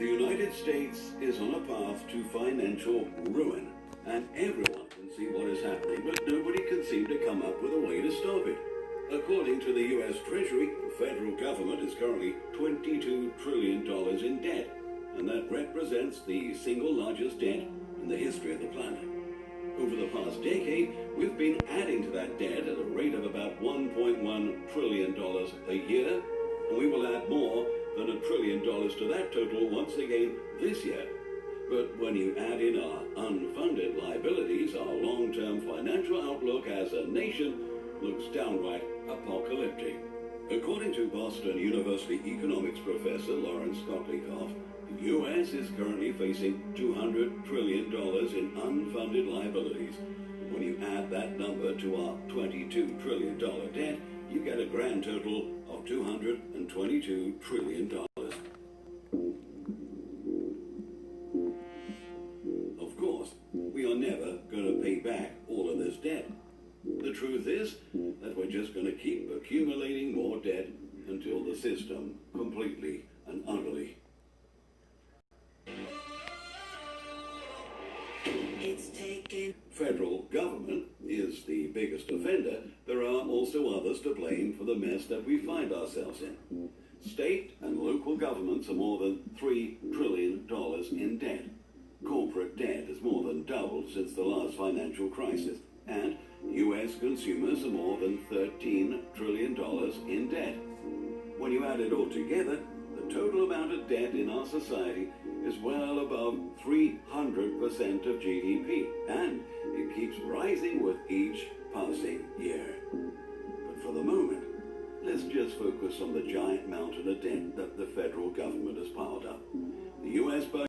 The United States is on a path to financial ruin, and everyone can see what is happening, but nobody can seem to come up with a way to stop it. According to the U.S. Treasury, the federal government is currently $22 trillion in debt, and that represents the single largest debt in the history of the planet. Over the past decade, we've been adding to that debt at a rate of about $1.1 trillion a year, and we will add more than $1 trillion to that total once again this year. But when you add in our unfunded liabilities, our long-term financial outlook as a nation looks downright apocalyptic. According to Boston University economics professor Lawrence Kotlikoff, the U.S. is currently facing $200 trillion in unfunded liabilities. When you add that number to our $22 trillion debt, you get a grand total of $222 trillion. Of course, we are never going to pay back all of this debt. The truth is that we're just going to keep accumulating more debt until the system completely and utterly. Federal government is the biggest offender. There are also others to blame for the mess that we find ourselves in. State and local governments are more than $3 trillion in debt. Corporate debt has more than doubled since the last financial crisis, and U.S. consumers are more than $13 trillion in debt. When you add it all together, the total amount of debt in our society is well above 300% of GDP, and it keeps rising with each passing year. But for the moment, let's just focus on the giant mountain of debt that the federal government has piled up. The U.S. budget